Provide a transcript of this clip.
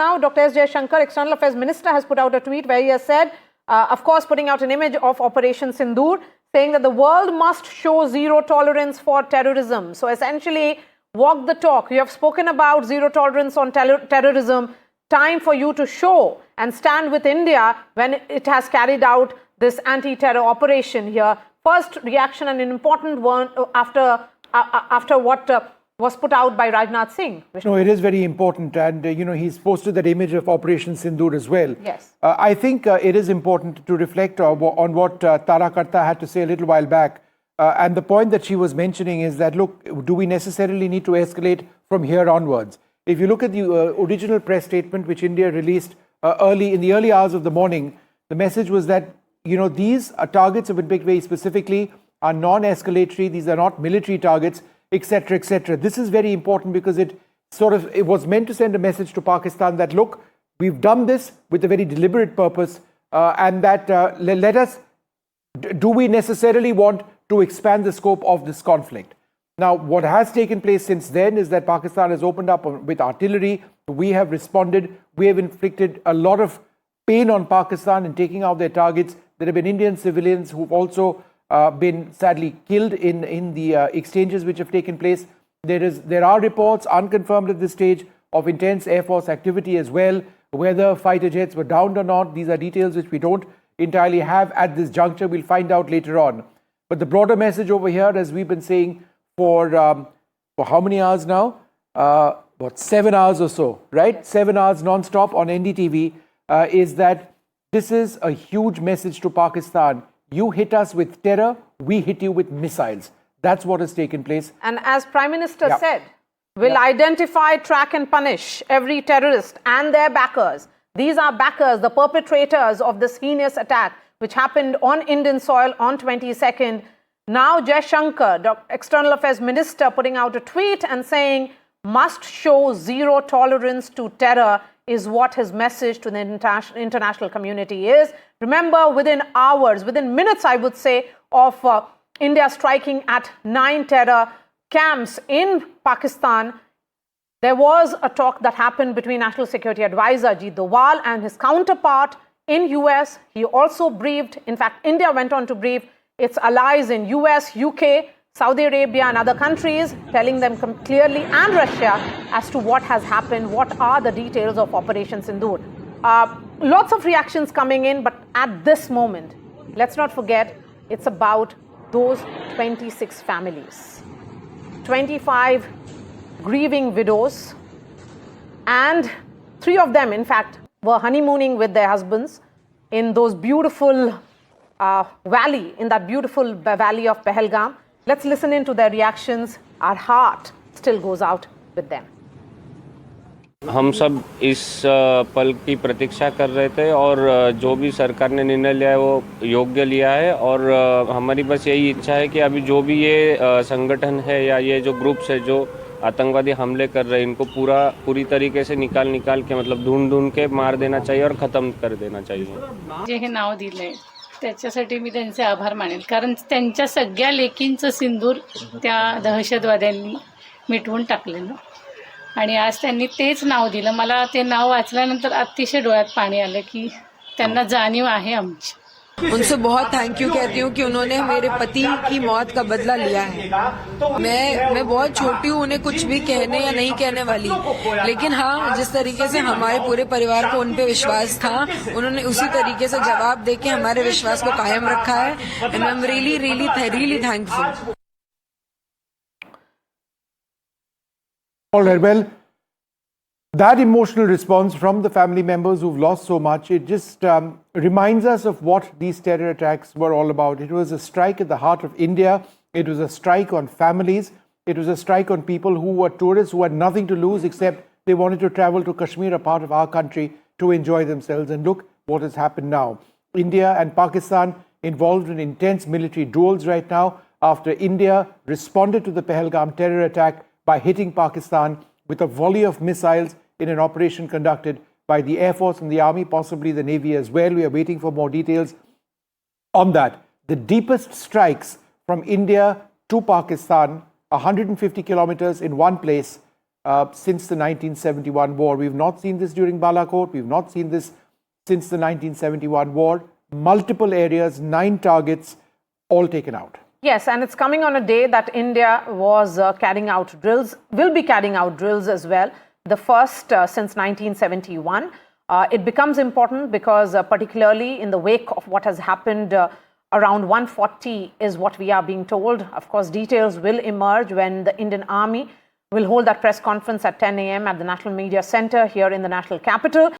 Now, Dr. S. Jaishankar, External Affairs Minister, has put out a tweet where he has said, of course, putting out an image of Operation Sindoor, saying that the world must show zero tolerance for terrorism. So essentially, walk the talk. You have spoken about zero tolerance on terrorism. Time for you to show and stand with India when it has carried out this anti-terror operation here. First reaction, and an important one after what was put out by Rajnath Singh. No, it is very important, and he's posted that image of Operation Sindoor as well. Yes. I think it is important to reflect on what Tara Karta had to say a little while back, and the point that she was mentioning is that, look, do we necessarily need to escalate from here onwards? If you look at the original press statement which India released in the early hours of the morning, the message was that these targets have been picked very specifically, are non-escalatory, these are not military targets, etc., etc. This is very important because it was meant to send a message to Pakistan that, look, we've done this with a very deliberate purpose, and that do we necessarily want to expand the scope of this conflict? Now, what has taken place since then is that Pakistan has opened up with artillery. We have responded. We have inflicted a lot of pain on Pakistan in taking out their targets. There have been Indian civilians who've also been sadly killed in the exchanges which have taken place. There are reports, unconfirmed at this stage, of intense Air Force activity as well. Whether fighter jets were downed or not, these are details which we don't entirely have at this juncture. We'll find out later on. But the broader message over here, as we've been saying for how many hours now? 7 hours or so, right? Yes. 7 hours non-stop on NDTV, is that this is a huge message to Pakistan. You hit us with terror, we hit you with missiles. That's what has taken place. And as Prime Minister said, we'll identify, track and punish every terrorist and their backers. These are backers, the perpetrators of this heinous attack which happened on Indian soil on 22nd. Now Jaishankar, External Affairs Minister, putting out a tweet and saying, must show zero tolerance to terror is what his message to the international community is. Remember, within hours, within minutes, I would say, of India striking at 9 terror camps in Pakistan, there was a talk that happened between National Security Advisor Ajit Doval and his counterpart in US. He also briefed, in fact, India went on to brief its allies in US, UK, Saudi Arabia and other countries, telling them clearly, and Russia, as to what has happened, what are the details of Operation Sindoor. Lots of reactions coming in, but at this moment, let's not forget, it's about those 26 families, 25 grieving widows, and 3 of them, in fact, were honeymooning with their husbands in those beautiful in that beautiful valley of Pahalgam. Let's listen into their reactions. Our heart still goes out with them. हम सब इस पल की प्रतीक्षा कर रहे थे और जो भी सरकार ने निर्णय लिया है वो योग्य लिया है और हमारी बस यही इच्छा है कि अभी जो भी ये संगठन है या ये जो ग्रुप्स है जो आतंकवादी हमले कर रहे हैं इनको पूरी तरीके से निकाल के मतलब ढूंढ के मार देना चाहिए और ख़त्म कर देना चाहिए. जे हे नाव दिले त्याच्यासाठी मी त्यांचे आभार मानेल कारण त्यांच्या सगळ्या लेकींचं सिंदूर त्या दहशतवाद्यांनी मिटवून टाकलेलं आणि आज त्यांनी तेच नाव दिलं. मला ते नाव वाचल्यानंतर अतिशय डोळ्यात पाणी आलं की त्यांना जाणीव आहे आमची. उनसे बहुत थैंक यू कहती हूँ कि उन्होंने मेरे पति की मौत का बदला लिया है. मैं बहुत छोटी हूँ, उन्हें कुछ भी कहने या नहीं कहने वाली, लेकिन हाँ, जिस तरीके से हमारे पूरे परिवार को उन पे विश्वास था, उन्होंने उसी तरीके से जवाब देके हमारे विश्वास को कायम रखा है. And I am really thankful. All right, well, that emotional response from the family members who've lost so much, it just reminds us of what these terror attacks were all about. It was a strike at the heart of India. It was a strike on families. It was a strike on people who were tourists who had nothing to lose except they wanted to travel to Kashmir, a part of our country, to enjoy themselves. And look what has happened now. India and Pakistan involved in intense military duels right now after India responded to the Pahalgam terror attack by hitting Pakistan with a volley of missiles in an operation conducted by the Air Force and the Army, possibly the Navy as well. We are waiting for more details on that. The deepest strikes from India to Pakistan, 150 kilometers in one place, since the 1971 war. We've not seen this during Balakot. We've not seen this since the 1971 war. Multiple areas, 9 targets, all taken out. Yes, and it's coming on a day that India was carrying out drills, will be carrying out drills as well, the first since 1971. It becomes important because particularly in the wake of what has happened around 140 is what we are being told. Of course, details will emerge when the Indian Army will hold that press conference at 10 a.m. at the National Media Center here in the national capital.